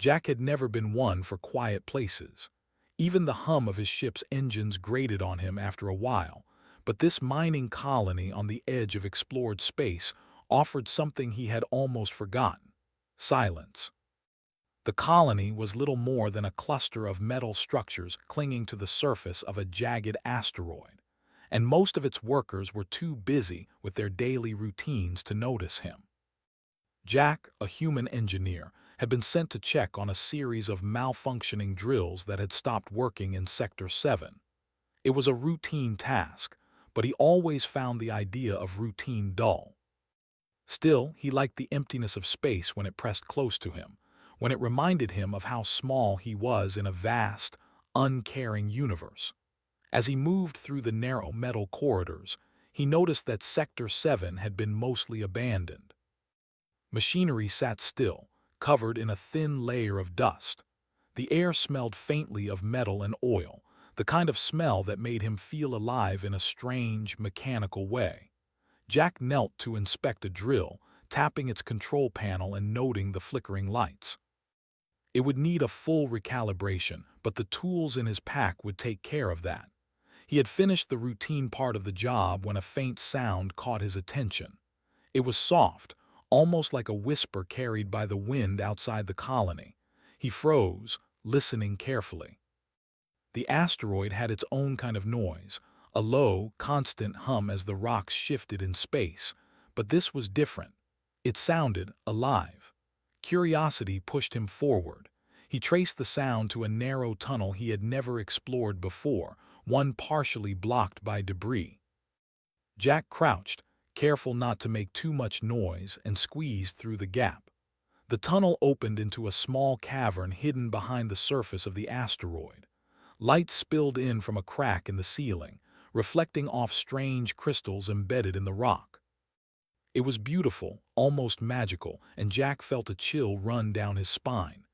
Jack had never been one for quiet places. Even the hum of his ship's engines grated on him after a while, but this mining colony on the edge of explored space offered something he had almost forgotten: silence. The colony was little more than a cluster of metal structures clinging to the surface of a jagged asteroid, and most of its workers were too busy with their daily routines to notice him. Jack, a human engineer, had been sent to check on a series of malfunctioning drills that had stopped working in Sector 7. It was a routine task, but he always found the idea of routine dull. Still, he liked the emptiness of space when it pressed close to him, when it reminded him of how small he was in a vast, uncaring universe. As he moved through the narrow metal corridors, he noticed that Sector 7 had been mostly abandoned. Machinery sat still, covered in a thin layer of dust. The air smelled faintly of metal and oil, the kind of smell that made him feel alive in a strange, mechanical way. Jack knelt to inspect a drill, tapping its control panel and noting the flickering lights. It would need a full recalibration, but the tools in his pack would take care of that. He had finished the routine part of the job when a faint sound caught his attention. It was soft, almost like a whisper carried by the wind outside the colony. He froze, listening carefully. The asteroid had its own kind of noise, a low, constant hum as the rocks shifted in space, but this was different. It sounded alive. Curiosity pushed him forward. He traced the sound to a narrow tunnel he had never explored before, one partially blocked by debris. Jack crouched, careful not to make too much noise, and squeezed through the gap. The tunnel opened into a small cavern hidden behind the surface of the asteroid. Light spilled in from a crack in the ceiling, reflecting off strange crystals embedded in the rock. It was beautiful, almost magical, and Jack felt a chill run down his spine.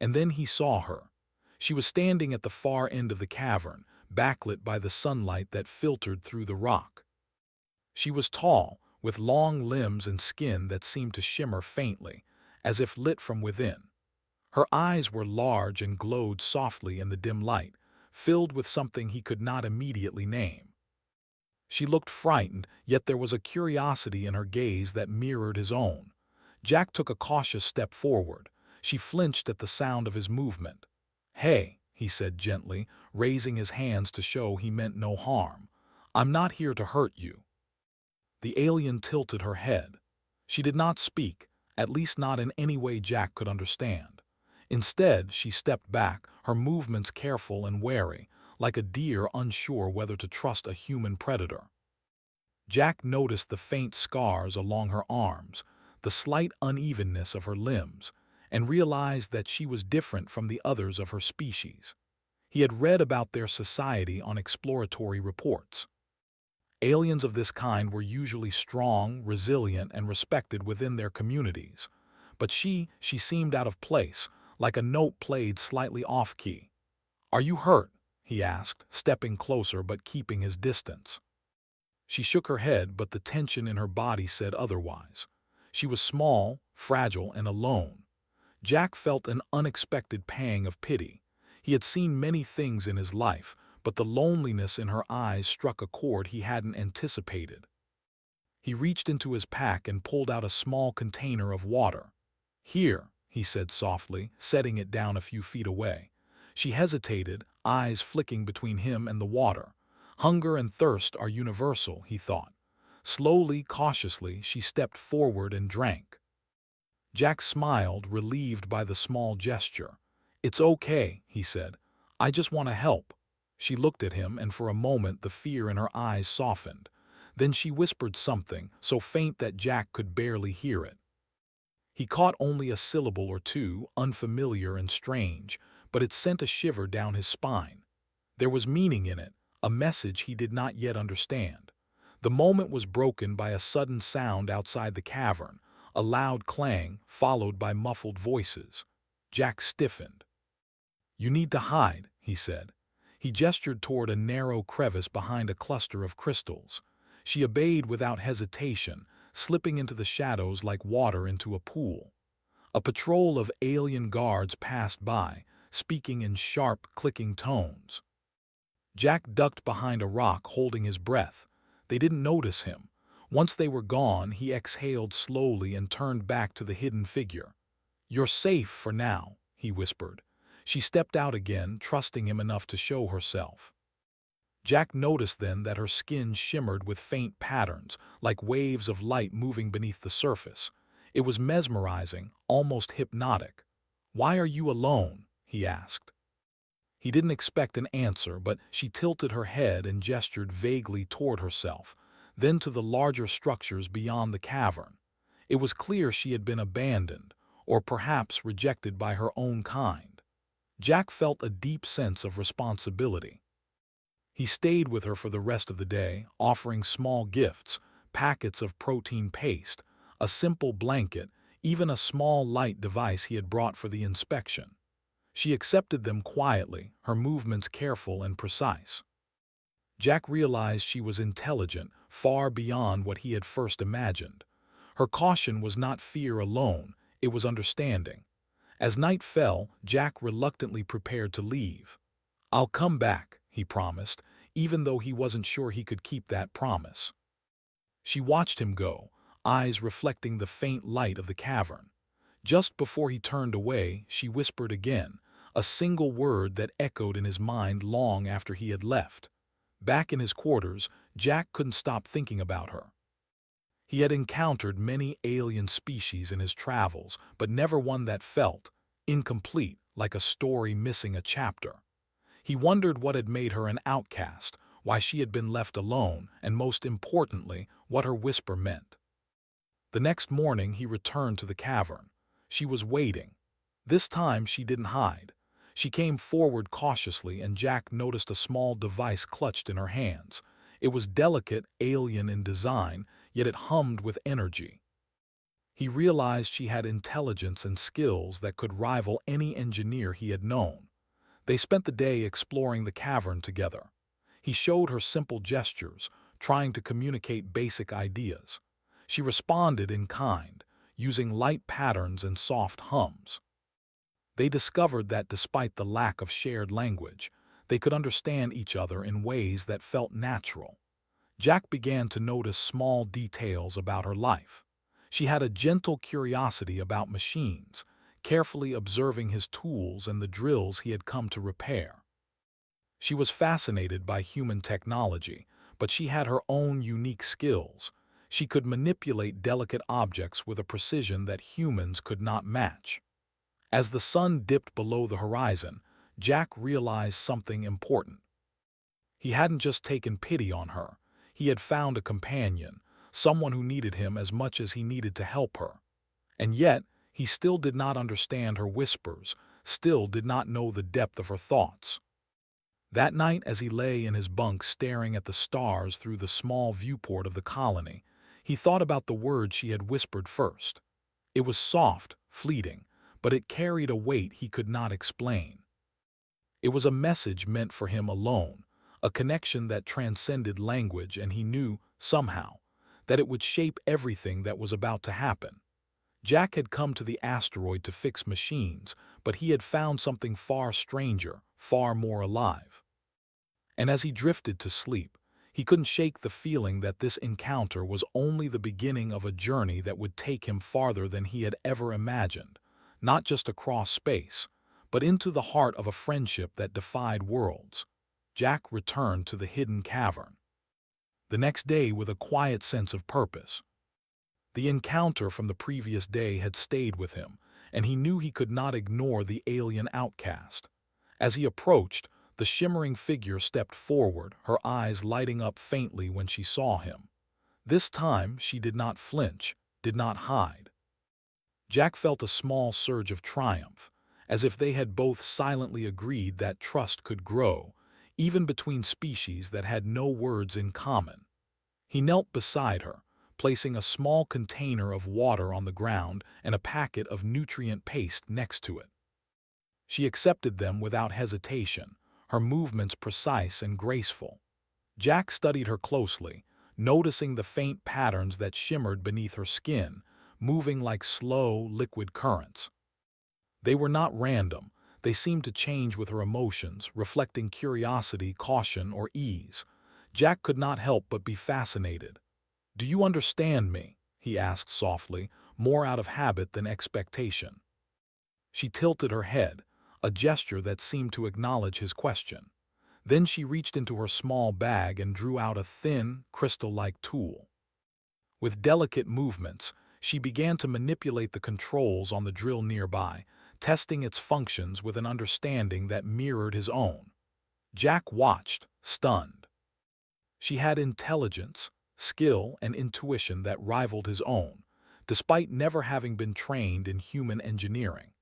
And then he saw her. She was standing at the far end of the cavern, backlit by the sunlight that filtered through the rock. She was tall, with long limbs and skin that seemed to shimmer faintly, as if lit from within. Her eyes were large and glowed softly in the dim light, filled with something he could not immediately name. She looked frightened, yet there was a curiosity in her gaze that mirrored his own. Jack took a cautious step forward. She flinched at the sound of his movement. "Hey," he said gently, raising his hands to show he meant no harm. "I'm not here to hurt you." The alien tilted her head. She did not speak, at least not in any way Jack could understand. Instead, she stepped back, her movements careful and wary, like a deer unsure whether to trust a human predator. Jack noticed the faint scars along her arms, the slight unevenness of her limbs, and realized that she was different from the others of her species. He had read about their society on exploratory reports. Aliens of this kind were usually strong, resilient, and respected within their communities. But she seemed out of place, like a note played slightly off-key. "Are you hurt?" he asked, stepping closer but keeping his distance. She shook her head, but the tension in her body said otherwise. She was small, fragile, and alone. Jack felt an unexpected pang of pity. He had seen many things in his life, but the loneliness in her eyes struck a chord he hadn't anticipated. He reached into his pack and pulled out a small container of water. "Here," he said softly, setting it down a few feet away. She hesitated, eyes flicking between him and the water. Hunger and thirst are universal, he thought. Slowly, cautiously, she stepped forward and drank. Jack smiled, relieved by the small gesture. "It's okay," he said. "I just want to help." She looked at him, and for a moment the fear in her eyes softened. Then she whispered something, so faint that Jack could barely hear it. He caught only a syllable or two, unfamiliar and strange, but it sent a shiver down his spine. There was meaning in it, a message he did not yet understand. The moment was broken by a sudden sound outside the cavern, a loud clang, followed by muffled voices. Jack stiffened. "You need to hide," he said. He gestured toward a narrow crevice behind a cluster of crystals. She obeyed without hesitation, slipping into the shadows like water into a pool. A patrol of alien guards passed by, speaking in sharp, clicking tones. Jack ducked behind a rock, holding his breath. They didn't notice him. Once they were gone, he exhaled slowly and turned back to the hidden figure. "You're safe for now," he whispered. She stepped out again, trusting him enough to show herself. Jack noticed then that her skin shimmered with faint patterns, like waves of light moving beneath the surface. It was mesmerizing, almost hypnotic. "Why are you alone?" he asked. He didn't expect an answer, but she tilted her head and gestured vaguely toward herself, then to the larger structures beyond the cavern. It was clear she had been abandoned, or perhaps rejected by her own kind. Jack felt a deep sense of responsibility. He stayed with her for the rest of the day, offering small gifts, packets of protein paste, a simple blanket, even a small light device he had brought for the inspection. She accepted them quietly, her movements careful and precise. Jack realized she was intelligent, far beyond what he had first imagined. Her caution was not fear alone, it was understanding. As night fell, Jack reluctantly prepared to leave. "I'll come back," he promised, even though he wasn't sure he could keep that promise. She watched him go, eyes reflecting the faint light of the cavern. Just before he turned away, she whispered again, a single word that echoed in his mind long after he had left. Back in his quarters, Jack couldn't stop thinking about her. He had encountered many alien species in his travels, but never one that felt incomplete, like a story missing a chapter. He wondered what had made her an outcast, why she had been left alone, and most importantly, what her whisper meant. The next morning he returned to the cavern. She was waiting. This time she didn't hide. She came forward cautiously, and Jack noticed a small device clutched in her hands. It was delicate, alien in design, yet it hummed with energy. He realized she had intelligence and skills that could rival any engineer he had known. They spent the day exploring the cavern together. He showed her simple gestures, trying to communicate basic ideas. She responded in kind, using light patterns and soft hums. They discovered that despite the lack of shared language, they could understand each other in ways that felt natural. Jack began to notice small details about her life. She had a gentle curiosity about machines, carefully observing his tools and the drills he had come to repair. She was fascinated by human technology, but she had her own unique skills. She could manipulate delicate objects with a precision that humans could not match. As the sun dipped below the horizon, Jack realized something important. He hadn't just taken pity on her. He had found a companion, someone who needed him as much as he needed to help her. And yet, he still did not understand her whispers, still did not know the depth of her thoughts. That night, as he lay in his bunk staring at the stars through the small viewport of the colony, he thought about the words she had whispered first. It was soft, fleeting, but it carried a weight he could not explain. It was a message meant for him alone, a connection that transcended language, and he knew, somehow, that it would shape everything that was about to happen. Jack had come to the asteroid to fix machines, but he had found something far stranger, far more alive. And as he drifted to sleep, he couldn't shake the feeling that this encounter was only the beginning of a journey that would take him farther than he had ever imagined, not just across space, but into the heart of a friendship that defied worlds. Jack returned to the hidden cavern the next day with a quiet sense of purpose. The encounter from the previous day had stayed with him, and he knew he could not ignore the alien outcast. As he approached, the shimmering figure stepped forward, her eyes lighting up faintly when she saw him. This time she did not flinch, did not hide. Jack felt a small surge of triumph, as if they had both silently agreed that trust could grow, even between species that had no words in common. He knelt beside her, placing a small container of water on the ground and a packet of nutrient paste next to it. She accepted them without hesitation, her movements precise and graceful. Jack studied her closely, noticing the faint patterns that shimmered beneath her skin, moving like slow, liquid currents. They were not random. They seemed to change with her emotions, reflecting curiosity, caution, or ease. Jack could not help but be fascinated. "Do you understand me?" he asked softly, more out of habit than expectation. She tilted her head, a gesture that seemed to acknowledge his question. Then she reached into her small bag and drew out a thin, crystal-like tool. With delicate movements, she began to manipulate the controls on the drill nearby, testing its functions with an understanding that mirrored his own. Jack watched, stunned. She had intelligence, skill, and intuition that rivaled his own, despite never having been trained in human engineering.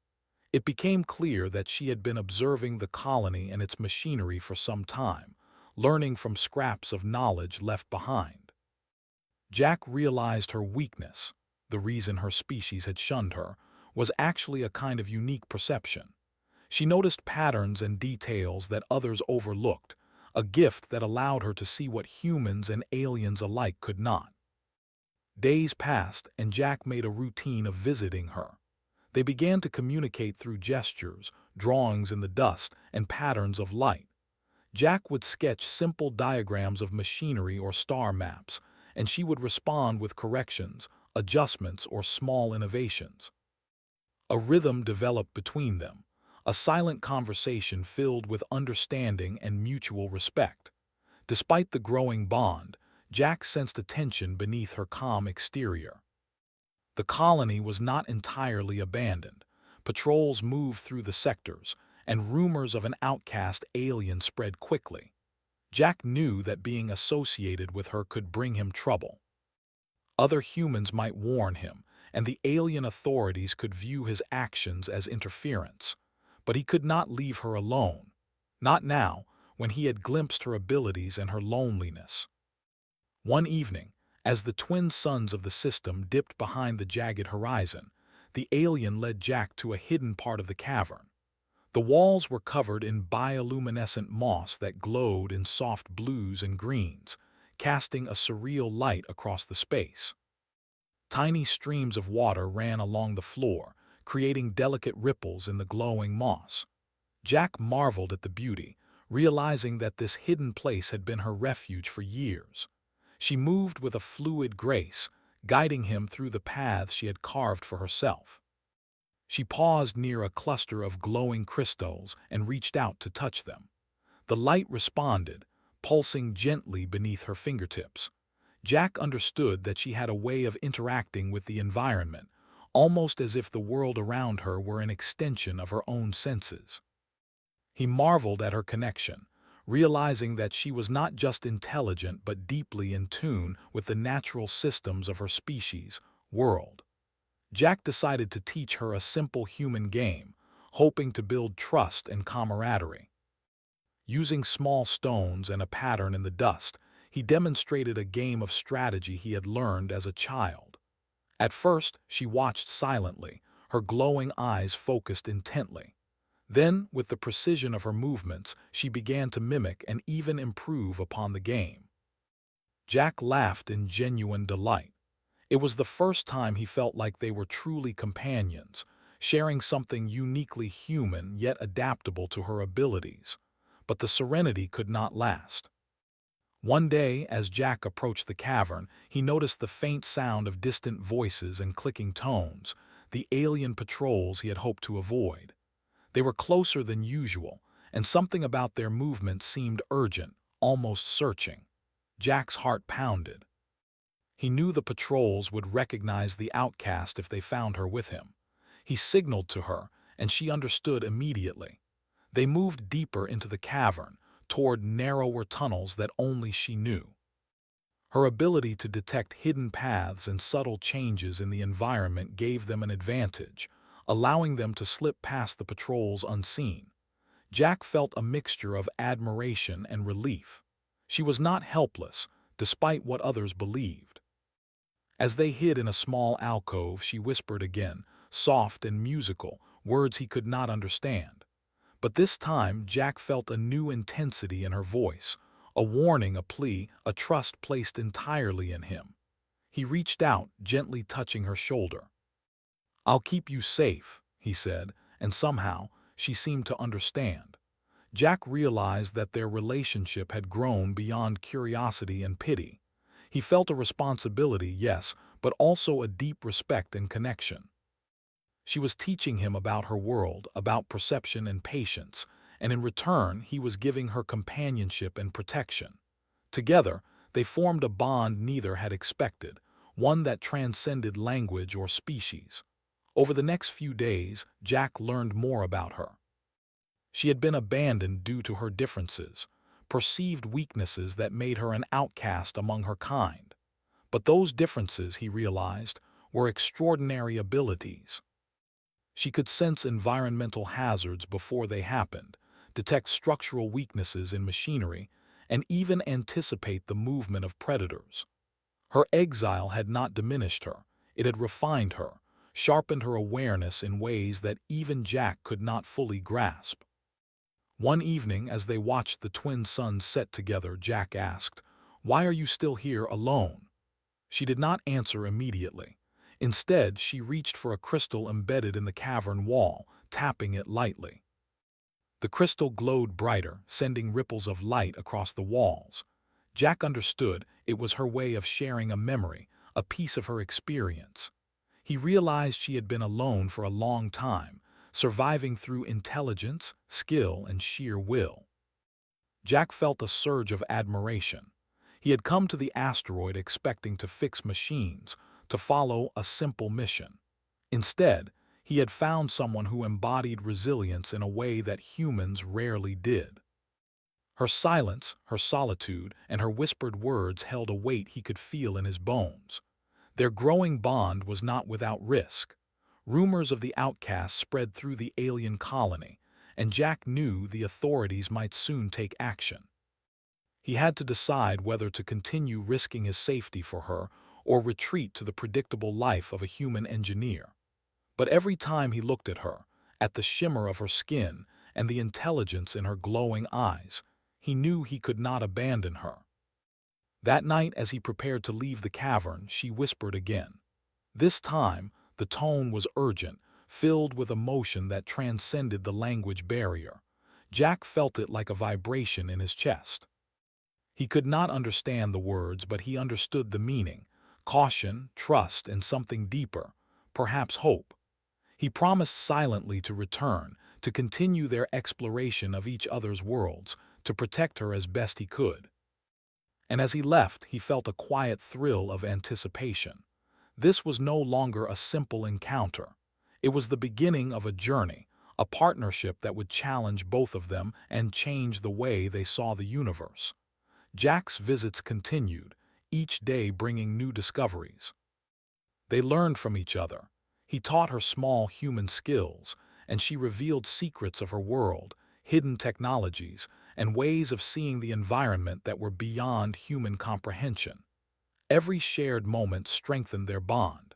It became clear that she had been observing the colony and its machinery for some time, learning from scraps of knowledge left behind. Jack realized her weakness, the reason her species had shunned her, was actually a kind of unique perception. She noticed patterns and details that others overlooked, a gift that allowed her to see what humans and aliens alike could not. Days passed, and Jack made a routine of visiting her. They began to communicate through gestures, drawings in the dust, and patterns of light. Jack would sketch simple diagrams of machinery or star maps, and she would respond with corrections, adjustments, or small innovations. A rhythm developed between them, a silent conversation filled with understanding and mutual respect. Despite the growing bond, Jack sensed a tension beneath her calm exterior. The colony was not entirely abandoned. Patrols moved through the sectors, and rumors of an outcast alien spread quickly. Jack knew that being associated with her could bring him trouble. Other humans might warn him, and the alien authorities could view his actions as interference. But he could not leave her alone. Not now, when he had glimpsed her abilities and her loneliness. One evening, as the twin suns of the system dipped behind the jagged horizon, the alien led Jack to a hidden part of the cavern. The walls were covered in bioluminescent moss that glowed in soft blues and greens, casting a surreal light across the space. Tiny streams of water ran along the floor, creating delicate ripples in the glowing moss. Jack marveled at the beauty, realizing that this hidden place had been her refuge for years. She moved with a fluid grace, guiding him through the paths she had carved for herself. She paused near a cluster of glowing crystals and reached out to touch them. The light responded, pulsing gently beneath her fingertips. Jack understood that she had a way of interacting with the environment, almost as if the world around her were an extension of her own senses. He marveled at her connection, realizing that she was not just intelligent but deeply in tune with the natural systems of her species, world. Jack decided to teach her a simple human game, hoping to build trust and camaraderie. Using small stones and a pattern in the dust, he demonstrated a game of strategy he had learned as a child. At first, she watched silently, her glowing eyes focused intently. Then, with the precision of her movements, she began to mimic and even improve upon the game. Jack laughed in genuine delight. It was the first time he felt like they were truly companions, sharing something uniquely human yet adaptable to her abilities. But the serenity could not last. One day, as Jack approached the cavern, he noticed the faint sound of distant voices and clicking tones, the alien patrols he had hoped to avoid. They were closer than usual, and something about their movement seemed urgent, almost searching. Jack's heart pounded. He knew the patrols would recognize the outcast if they found her with him. He signaled to her, and she understood immediately. They moved deeper into the cavern, toward narrower tunnels that only she knew. Her ability to detect hidden paths and subtle changes in the environment gave them an advantage, allowing them to slip past the patrols unseen. Jack felt a mixture of admiration and relief. She was not helpless, despite what others believed. As they hid in a small alcove, she whispered again, soft and musical, words he could not understand. But this time, Jack felt a new intensity in her voice, a warning, a plea, a trust placed entirely in him. He reached out, gently touching her shoulder. "I'll keep you safe," he said, and somehow she seemed to understand. Jack realized that their relationship had grown beyond curiosity and pity. He felt a responsibility, yes, but also a deep respect and connection. She was teaching him about her world, about perception and patience, and in return he was giving her companionship and protection. Together, they formed a bond neither had expected, one that transcended language or species. Over the next few days, Jack learned more about her. She had been abandoned due to her differences, perceived weaknesses that made her an outcast among her kind. But those differences, he realized, were extraordinary abilities. She could sense environmental hazards before they happened, detect structural weaknesses in machinery, and even anticipate the movement of predators. Her exile had not diminished her, it had refined her, sharpened her awareness in ways that even Jack could not fully grasp. One evening, as they watched the twin suns set together, Jack asked, "Why are you still here alone?" She did not answer immediately. Instead, she reached for a crystal embedded in the cavern wall, tapping it lightly. The crystal glowed brighter, sending ripples of light across the walls. Jack understood it was her way of sharing a memory, a piece of her experience. He realized she had been alone for a long time, surviving through intelligence, skill, and sheer will. Jack felt a surge of admiration. He had come to the asteroid expecting to fix machines, to follow a simple mission. Instead, he had found someone who embodied resilience in a way that humans rarely did. Her silence, her solitude, and her whispered words held a weight he could feel in his bones. Their growing bond was not without risk. Rumors of the Outcast spread through the alien colony, and Jack knew the authorities might soon take action. He had to decide whether to continue risking his safety for her or retreat to the predictable life of a human engineer. But every time he looked at her, at the shimmer of her skin and the intelligence in her glowing eyes, he knew he could not abandon her. That night, as he prepared to leave the cavern, she whispered again. This time, the tone was urgent, filled with emotion that transcended the language barrier. Jack felt it like a vibration in his chest. He could not understand the words, but he understood the meaning: caution, trust, and something deeper, perhaps hope. He promised silently to return, to continue their exploration of each other's worlds, to protect her as best he could. And as he left, he felt a quiet thrill of anticipation. This was no longer a simple encounter. It was the beginning of a journey, a partnership that would challenge both of them and change the way they saw the universe. Jack's visits continued, each day bringing new discoveries. They learned from each other. He taught her small human skills, and she revealed secrets of her world, hidden technologies, and ways of seeing the environment that were beyond human comprehension. Every shared moment strengthened their bond.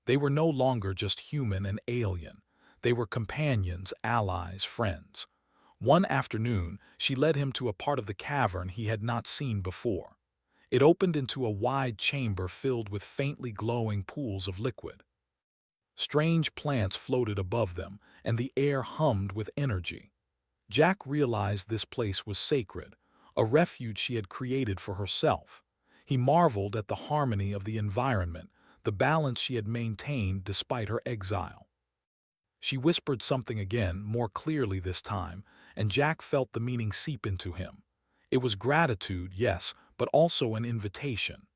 They were no longer just human and alien. They were companions, allies, friends. One afternoon, she led him to a part of the cavern he had not seen before. It opened into a wide chamber filled with faintly glowing pools of liquid. Strange plants floated above them, and the air hummed with energy. Jack realized this place was sacred, a refuge she had created for herself. He marveled at the harmony of the environment, the balance she had maintained despite her exile. She whispered something again, more clearly this time, and Jack felt the meaning seep into him. It was gratitude, yes, but also an invitation.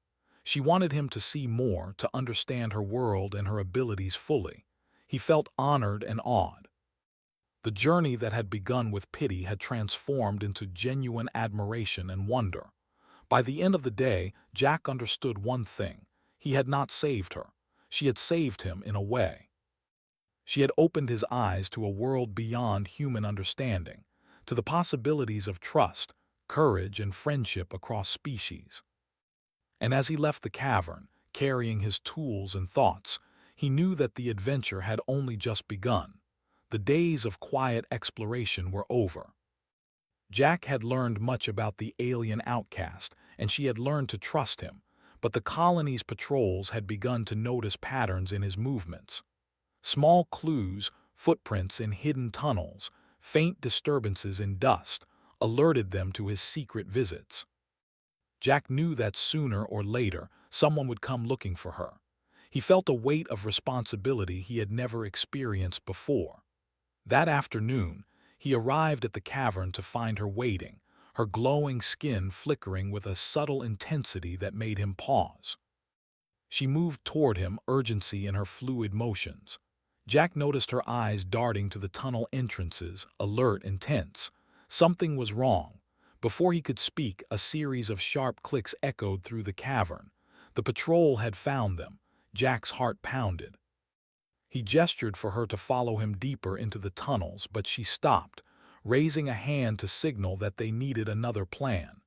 She wanted him to see more, to understand her world and her abilities fully. He felt honored and awed. The journey that had begun with pity had transformed into genuine admiration and wonder. By the end of the day, Jack understood one thing: he had not saved her. She had saved him in a way. She had opened his eyes to a world beyond human understanding, to the possibilities of trust, courage, and friendship across species. And as he left the cavern, carrying his tools and thoughts, he knew that the adventure had only just begun. The days of quiet exploration were over. Jack had learned much about the alien outcast, and she had learned to trust him, but the colony's patrols had begun to notice patterns in his movements. Small clues, footprints in hidden tunnels, faint disturbances in dust, alerted them to his secret visits. Jack knew that sooner or later someone would come looking for her. He felt a weight of responsibility he had never experienced before. That afternoon, he arrived at the cavern to find her waiting, her glowing skin flickering with a subtle intensity that made him pause. She moved toward him, urgency in her fluid motions. Jack noticed her eyes darting to the tunnel entrances, alert and tense. Something was wrong. Before he could speak, a series of sharp clicks echoed through the cavern. The patrol had found them. Jack's heart pounded. He gestured for her to follow him deeper into the tunnels, but she stopped, raising a hand to signal that they needed another plan.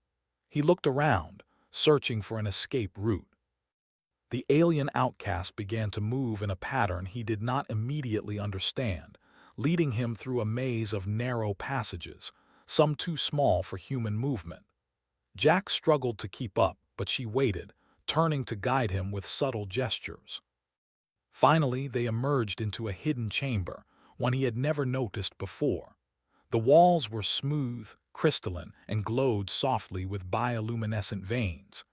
He looked around, searching for an escape route. The alien outcast began to move in a pattern he did not immediately understand, leading him through a maze of narrow passages, some too small for human movement. Jack struggled to keep up, but she waited, turning to guide him with subtle gestures. Finally, they emerged into a hidden chamber, one he had never noticed before. The walls were smooth, crystalline, and glowed softly with bioluminescent veins.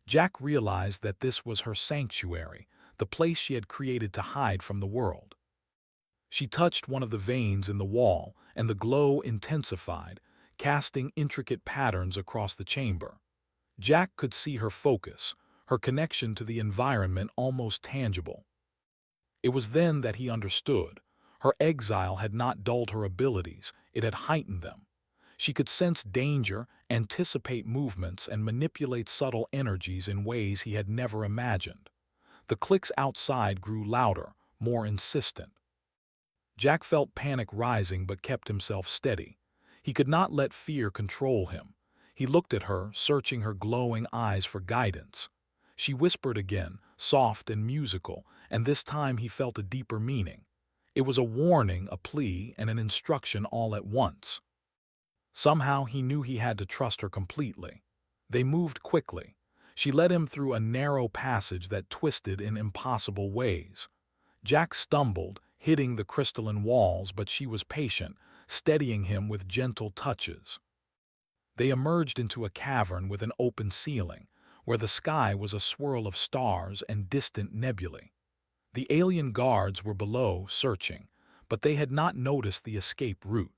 Jack realized that this was her sanctuary, the place she had created to hide from the world. She touched one of the veins in the wall, and the glow intensified, casting intricate patterns across the chamber. Jack could see her focus, her connection to the environment almost tangible. It was then that he understood. Her exile had not dulled her abilities, it had heightened them. She could sense danger, anticipate movements, and manipulate subtle energies in ways he had never imagined. The clicks outside grew louder, more insistent. Jack felt panic rising but kept himself steady. He could not let fear control him. He looked at her, searching her glowing eyes for guidance. She whispered again, soft and musical, and this time he felt a deeper meaning. It was a warning, a plea, and an instruction all at once. Somehow he knew he had to trust her completely. They moved quickly. She led him through a narrow passage that twisted in impossible ways. Jack stumbled, hitting the crystalline walls, but she was patient, steadying him with gentle touches. They emerged into a cavern with an open ceiling, where the sky was a swirl of stars and distant nebulae. The alien guards were below, searching, but they had not noticed the escape route.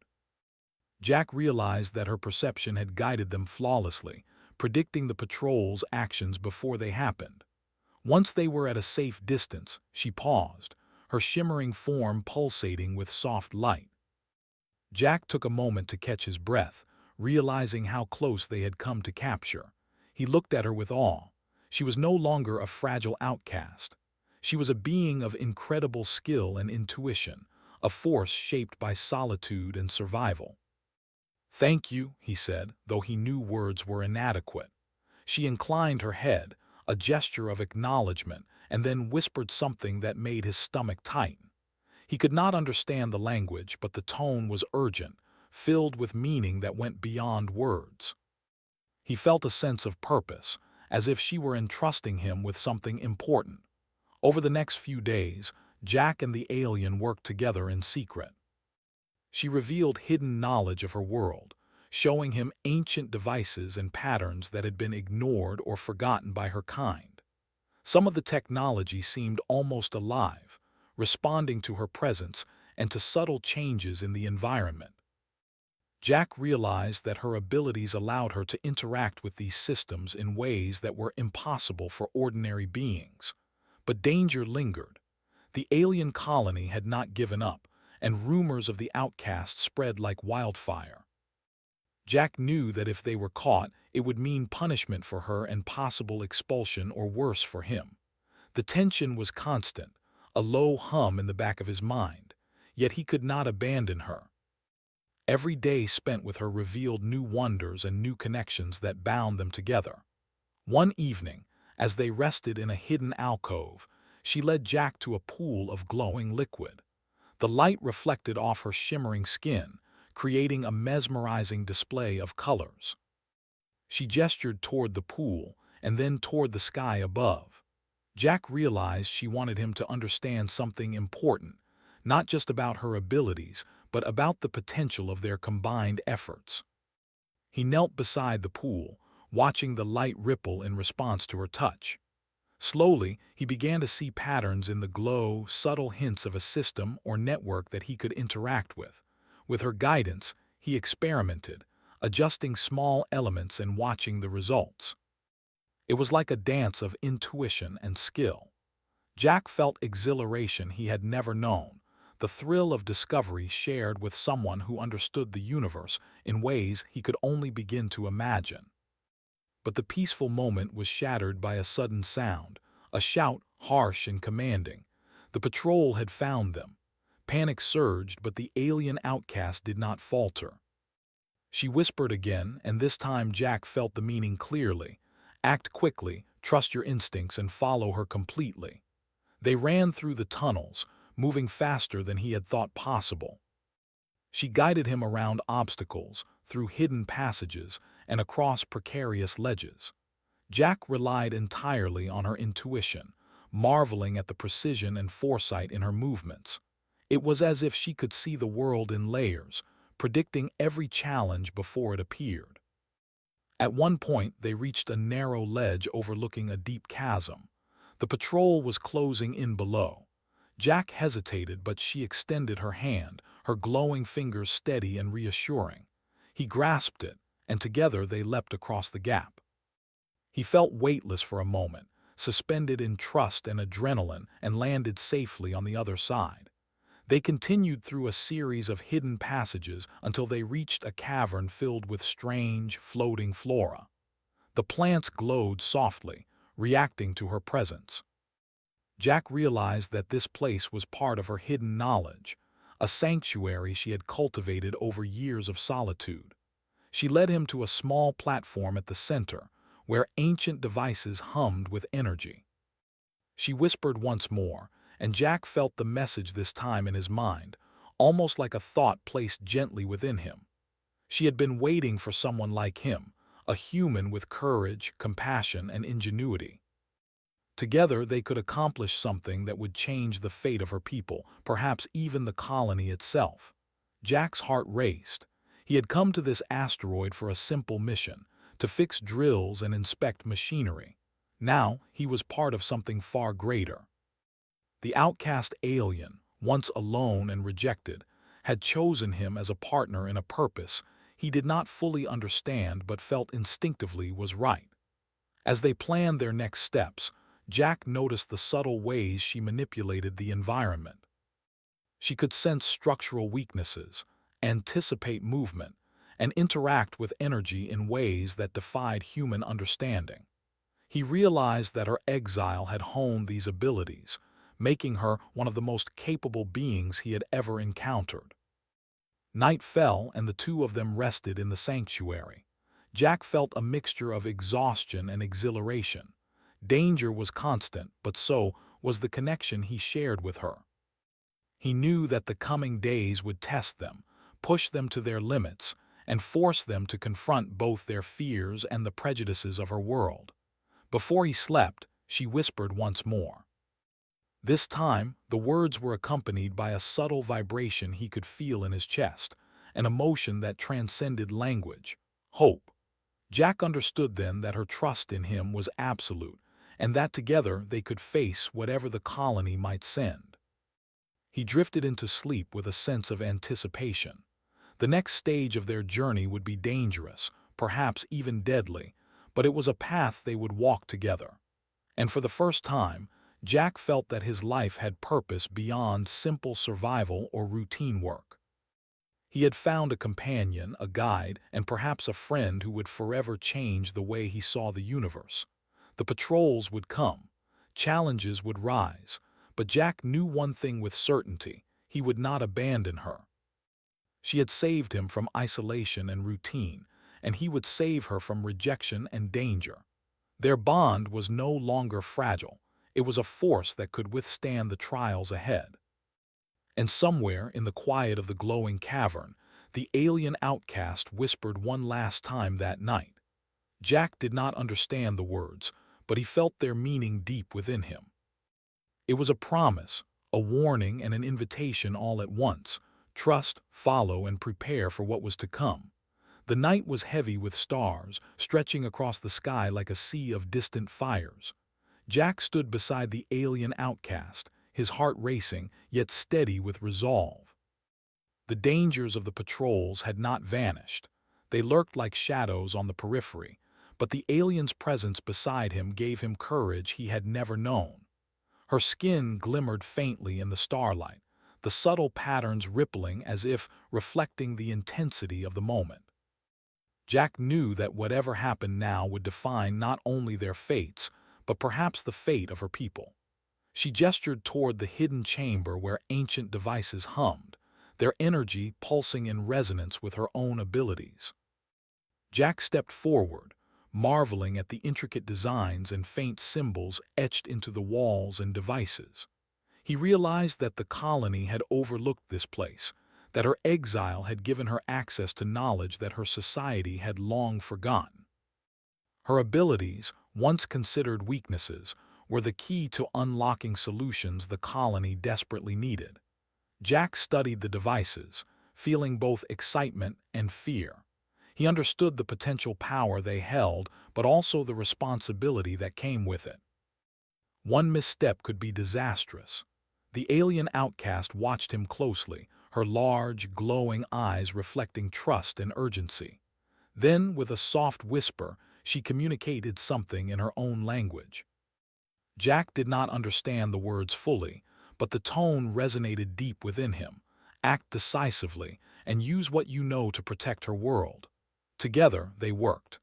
Jack realized that her perception had guided them flawlessly, predicting the patrol's actions before they happened. Once they were at a safe distance, she paused, her shimmering form pulsating with soft light. Jack took a moment to catch his breath, realizing how close they had come to capture. He looked at her with awe. She was no longer a fragile outcast. She was a being of incredible skill and intuition, a force shaped by solitude and survival. "Thank you," he said, though he knew words were inadequate. She inclined her head, a gesture of acknowledgement, and then whispered something that made his stomach tighten. He could not understand the language, but the tone was urgent, filled with meaning that went beyond words. He felt a sense of purpose, as if she were entrusting him with something important. Over the next few days, Jack and the alien worked together in secret. She revealed hidden knowledge of her world, showing him ancient devices and patterns that had been ignored or forgotten by her kind. Some of the technology seemed almost alive, responding to her presence and to subtle changes in the environment. Jack realized that her abilities allowed her to interact with these systems in ways that were impossible for ordinary beings. But danger lingered. The alien colony had not given up, and rumors of the outcast spread like wildfire. Jack knew that if they were caught, it would mean punishment for her and possible expulsion or worse for him. The tension was constant, a low hum in the back of his mind, yet he could not abandon her. Every day spent with her revealed new wonders and new connections that bound them together. One evening, as they rested in a hidden alcove, she led Jack to a pool of glowing liquid. The light reflected off her shimmering skin, creating a mesmerizing display of colors. She gestured toward the pool, and then toward the sky above. Jack realized she wanted him to understand something important, not just about her abilities, but about the potential of their combined efforts. He knelt beside the pool, watching the light ripple in response to her touch. Slowly, he began to see patterns in the glow, subtle hints of a system or network that he could interact with. With her guidance, he experimented, adjusting small elements and watching the results. It was like a dance of intuition and skill. Jack felt exhilaration he had never known, the thrill of discovery shared with someone who understood the universe in ways he could only begin to imagine. But the peaceful moment was shattered by a sudden sound, a shout harsh and commanding. The patrol had found them. Panic surged, but the alien outcast did not falter. She whispered again, and this time Jack felt the meaning clearly. Act quickly, trust your instincts, and follow her completely. They ran through the tunnels, moving faster than he had thought possible. She guided him around obstacles, through hidden passages, and across precarious ledges. Jack relied entirely on her intuition, marveling at the precision and foresight in her movements. It was as if she could see the world in layers, predicting every challenge before it appeared. At one point, they reached a narrow ledge overlooking a deep chasm. The patrol was closing in below. Jack hesitated, but she extended her hand, her glowing fingers steady and reassuring. He grasped it, and together they leapt across the gap. He felt weightless for a moment, suspended in trust and adrenaline, and landed safely on the other side. They continued through a series of hidden passages until they reached a cavern filled with strange, floating flora. The plants glowed softly, reacting to her presence. Jack realized that this place was part of her hidden knowledge, a sanctuary she had cultivated over years of solitude. She led him to a small platform at the center, where ancient devices hummed with energy. She whispered once more, and Jack felt the message this time in his mind, almost like a thought placed gently within him. She had been waiting for someone like him, a human with courage, compassion, and ingenuity. Together they could accomplish something that would change the fate of her people, perhaps even the colony itself. Jack's heart raced. He had come to this asteroid for a simple mission, to fix drills and inspect machinery. Now he was part of something far greater. The outcast alien, once alone and rejected, had chosen him as a partner in a purpose he did not fully understand but felt instinctively was right. As they planned their next steps, Jack noticed the subtle ways she manipulated the environment. She could sense structural weaknesses, anticipate movement, and interact with energy in ways that defied human understanding. He realized that her exile had honed these abilities, making her one of the most capable beings he had ever encountered. Night fell, and the two of them rested in the sanctuary. Jack felt a mixture of exhaustion and exhilaration. Danger was constant, but so was the connection he shared with her. He knew that the coming days would test them, push them to their limits, and force them to confront both their fears and the prejudices of her world. Before he slept, she whispered once more. This time, the words were accompanied by a subtle vibration he could feel in his chest, an emotion that transcended language: hope. Jack understood then that her trust in him was absolute, and that together they could face whatever the colony might send. He drifted into sleep with a sense of anticipation. The next stage of their journey would be dangerous, perhaps even deadly, but it was a path they would walk together. And for the first time, Jack felt that his life had purpose beyond simple survival or routine work. He had found a companion, a guide, and perhaps a friend who would forever change the way he saw the universe. The patrols would come, challenges would rise, but Jack knew one thing with certainty: he would not abandon her. She had saved him from isolation and routine, and he would save her from rejection and danger. Their bond was no longer fragile. It was a force that could withstand the trials ahead. And somewhere in the quiet of the glowing cavern, the alien outcast whispered one last time that night. Jack did not understand the words, but he felt their meaning deep within him. It was a promise, a warning, and an invitation all at once. Trust, follow, and prepare for what was to come. The night was heavy with stars, stretching across the sky like a sea of distant fires. Jack stood beside the alien outcast, his heart racing, yet steady with resolve. The dangers of the patrols had not vanished. They lurked like shadows on the periphery, but the alien's presence beside him gave him courage he had never known. Her skin glimmered faintly in the starlight, the subtle patterns rippling as if reflecting the intensity of the moment. Jack knew that whatever happened now would define not only their fates, but perhaps the fate of her people. She gestured toward the hidden chamber where ancient devices hummed, their energy pulsing in resonance with her own abilities. Jack stepped forward, marveling at the intricate designs and faint symbols etched into the walls and devices. He realized that the colony had overlooked this place, that her exile had given her access to knowledge that her society had long forgotten. Her abilities, once considered weaknesses, were the key to unlocking solutions the colony desperately needed. Jack studied the devices, feeling both excitement and fear. He understood the potential power they held, but also the responsibility that came with it. One misstep could be disastrous. The alien outcast watched him closely, her large, glowing eyes reflecting trust and urgency. Then, with a soft whisper, she communicated something in her own language. Jack did not understand the words fully, but the tone resonated deep within him. Act decisively and use what you know to protect her world. Together, they worked.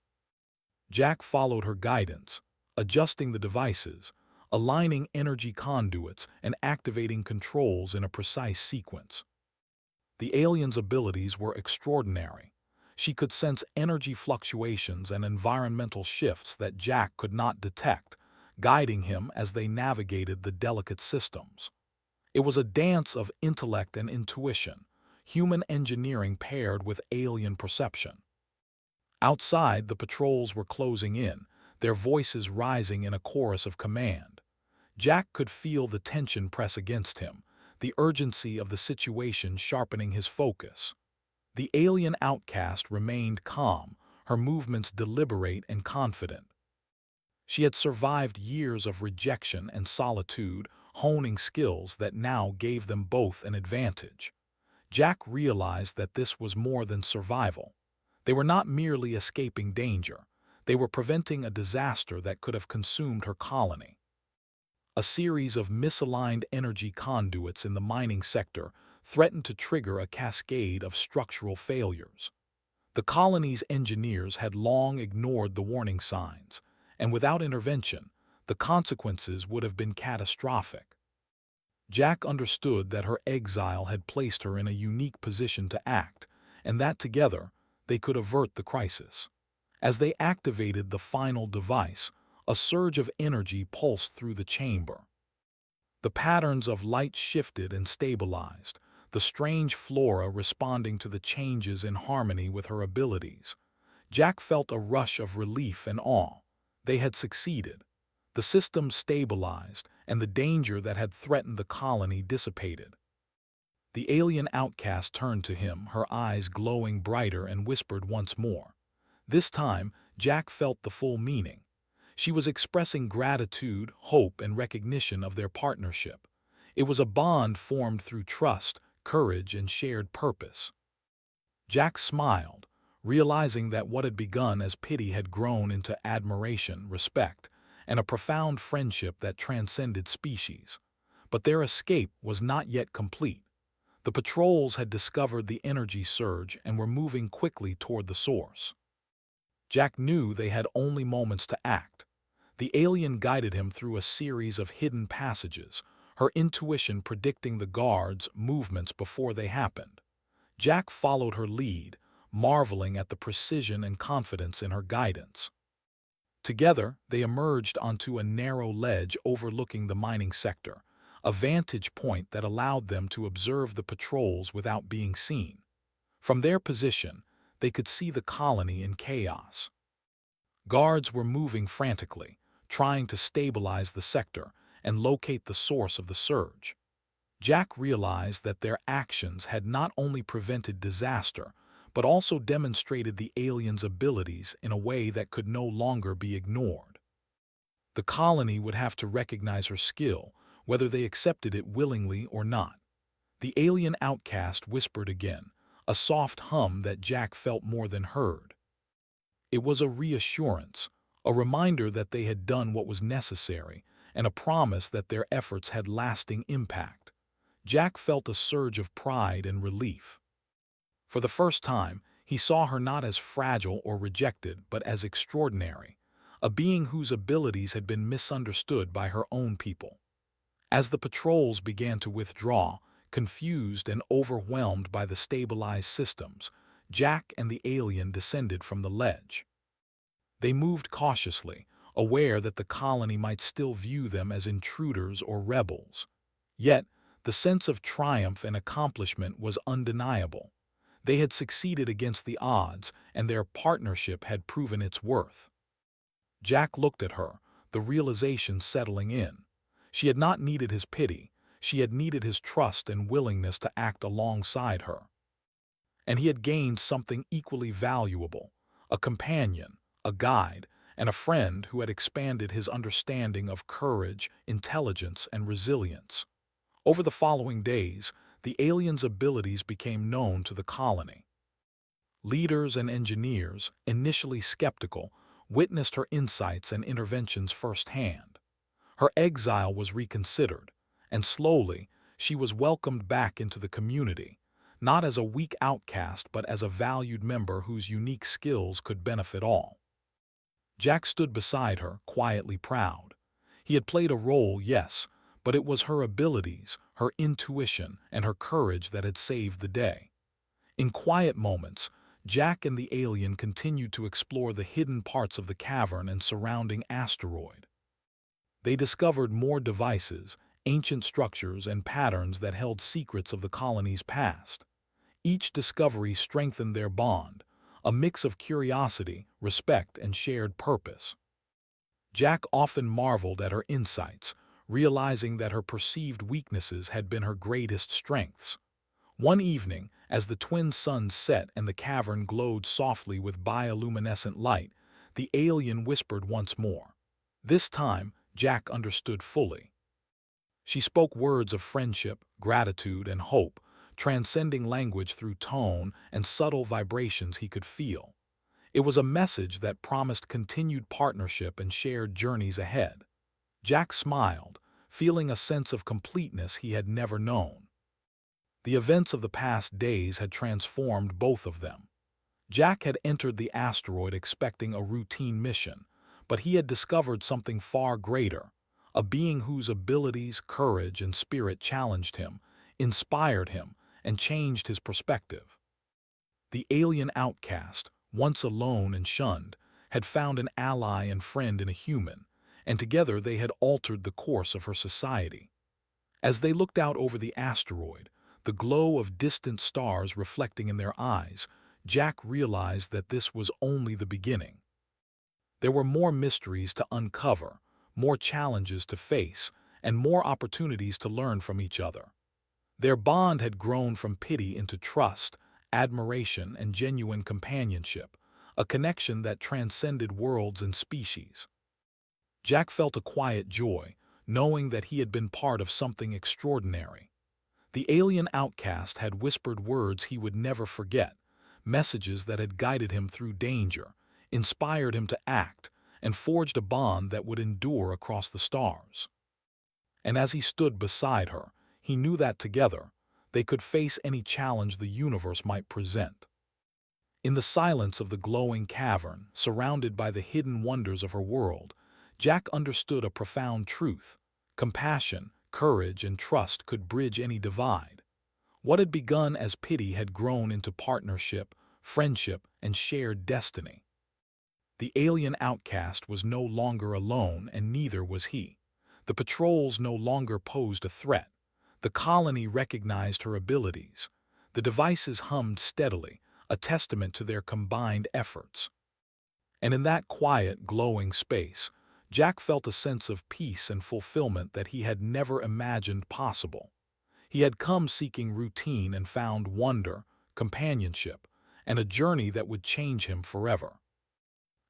Jack followed her guidance, adjusting the devices, aligning energy conduits, and activating controls in a precise sequence. The alien's abilities were extraordinary. She could sense energy fluctuations and environmental shifts that Jack could not detect, guiding him as they navigated the delicate systems. It was a dance of intellect and intuition, human engineering paired with alien perception. Outside, the patrols were closing in, their voices rising in a chorus of command. Jack could feel the tension press against him, the urgency of the situation sharpening his focus. The alien outcast remained calm, her movements deliberate and confident. She had survived years of rejection and solitude, honing skills that now gave them both an advantage. Jack realized that this was more than survival. They were not merely escaping danger. They were preventing a disaster that could have consumed her colony. A series of misaligned energy conduits in the mining sector threatened to trigger a cascade of structural failures. The colony's engineers had long ignored the warning signs, and without intervention, the consequences would have been catastrophic. Jack understood that her exile had placed her in a unique position to act, and that together they could avert the crisis. As they activated the final device, a surge of energy pulsed through the chamber. The patterns of light shifted and stabilized, the strange flora responding to the changes in harmony with her abilities. Jack felt a rush of relief and awe. They had succeeded. The system stabilized, and the danger that had threatened the colony dissipated. The alien outcast turned to him, her eyes glowing brighter, and whispered once more. This time, Jack felt the full meaning. She was expressing gratitude, hope, and recognition of their partnership. It was a bond formed through trust, courage, and shared purpose. Jack smiled, realizing that what had begun as pity had grown into admiration, respect, and a profound friendship that transcended species. But their escape was not yet complete. The patrols had discovered the energy surge and were moving quickly toward the source. Jack knew they had only moments to act. The alien guided him through a series of hidden passages, her intuition predicting the guards' movements before they happened. Jack followed her lead, marveling at the precision and confidence in her guidance. Together, they emerged onto a narrow ledge overlooking the mining sector, a vantage point that allowed them to observe the patrols without being seen. From their position, they could see the colony in chaos. Guards were moving frantically, trying to stabilize the sector and locate the source of the surge. Jack realized that their actions had not only prevented disaster, but also demonstrated the aliens' abilities in a way that could no longer be ignored. The colony would have to recognize her skill, whether they accepted it willingly or not. The alien outcast whispered again, a soft hum that Jack felt more than heard. It was a reassurance, a reminder that they had done what was necessary, and a promise that their efforts had lasting impact. Jack felt a surge of pride and relief. For the first time, he saw her not as fragile or rejected, but as extraordinary, a being whose abilities had been misunderstood by her own people. As the patrols began to withdraw, confused and overwhelmed by the stabilized systems, Jack and the alien descended from the ledge. They moved cautiously, aware that the colony might still view them as intruders or rebels. Yet, the sense of triumph and accomplishment was undeniable. They had succeeded against the odds, and their partnership had proven its worth. Jack looked at her, the realization settling in. She had not needed his pity, she had needed his trust and willingness to act alongside her. And he had gained something equally valuable, a companion, a guide, and a friend who had expanded his understanding of courage, intelligence, and resilience. Over the following days, the aliens' abilities became known to the colony. Leaders and engineers, initially skeptical, witnessed her insights and interventions firsthand. Her exile was reconsidered, and slowly, she was welcomed back into the community, not as a weak outcast but as a valued member whose unique skills could benefit all. Jack stood beside her, quietly proud. He had played a role, yes, but it was her abilities, her intuition, and her courage that had saved the day. In quiet moments, Jack and the alien continued to explore the hidden parts of the cavern and surrounding asteroid. They discovered more devices, ancient structures, and patterns that held secrets of the colony's past. Each discovery strengthened their bond, a mix of curiosity, respect, and shared purpose. Jack often marveled at her insights, realizing that her perceived weaknesses had been her greatest strengths. One evening, as the twin suns set and the cavern glowed softly with bioluminescent light, the alien whispered once more. This time, Jack understood fully. She spoke words of friendship, gratitude, and hope, transcending language through tone and subtle vibrations he could feel. It was a message that promised continued partnership and shared journeys ahead. Jack smiled, feeling a sense of completeness he had never known. The events of the past days had transformed both of them. Jack had entered the asteroid expecting a routine mission, but he had discovered something far greater, a being whose abilities, courage, and spirit challenged him, inspired him, and changed his perspective. The alien outcast, once alone and shunned, had found an ally and friend in a human, and together they had altered the course of her society. As they looked out over the asteroid, the glow of distant stars reflecting in their eyes, Jack realized that this was only the beginning. There were more mysteries to uncover, more challenges to face, and more opportunities to learn from each other. Their bond had grown from pity into trust, admiration, and genuine companionship, a connection that transcended worlds and species. Jack felt a quiet joy, knowing that he had been part of something extraordinary. The alien outcast had whispered words he would never forget, messages that had guided him through danger, inspired him to act, and forged a bond that would endure across the stars. And as he stood beside her, he knew that together, they could face any challenge the universe might present. In the silence of the glowing cavern, surrounded by the hidden wonders of her world, Jack understood a profound truth. Compassion, courage, and trust could bridge any divide. What had begun as pity had grown into partnership, friendship, and shared destiny. The alien outcast was no longer alone, and neither was he. The patrols no longer posed a threat. The colony recognized her abilities. The devices hummed steadily, a testament to their combined efforts. And in that quiet, glowing space, Jack felt a sense of peace and fulfillment that he had never imagined possible. He had come seeking routine and found wonder, companionship, and a journey that would change him forever.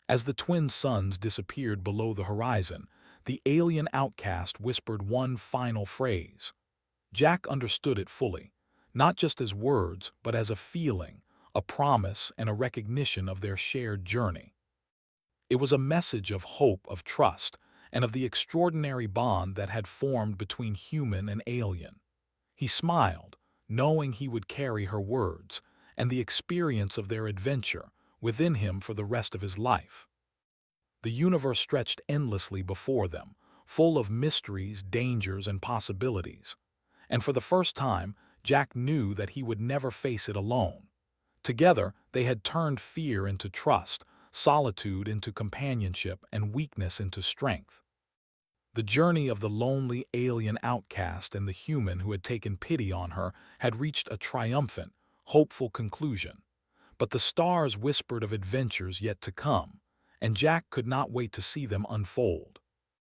As the twin suns disappeared below the horizon, the alien outcast whispered one final phrase. Jack understood it fully, not just as words, but as a feeling, a promise, and a recognition of their shared journey. It was a message of hope, of trust, and of the extraordinary bond that had formed between human and alien. He smiled, knowing he would carry her words and the experience of their adventure within him for the rest of his life. The universe stretched endlessly before them, full of mysteries, dangers, and possibilities. And for the first time, Jack knew that he would never face it alone. Together, they had turned fear into trust, solitude into companionship, and weakness into strength. The journey of the lonely alien outcast and the human who had taken pity on her had reached a triumphant, hopeful conclusion. But the stars whispered of adventures yet to come, and Jack could not wait to see them unfold.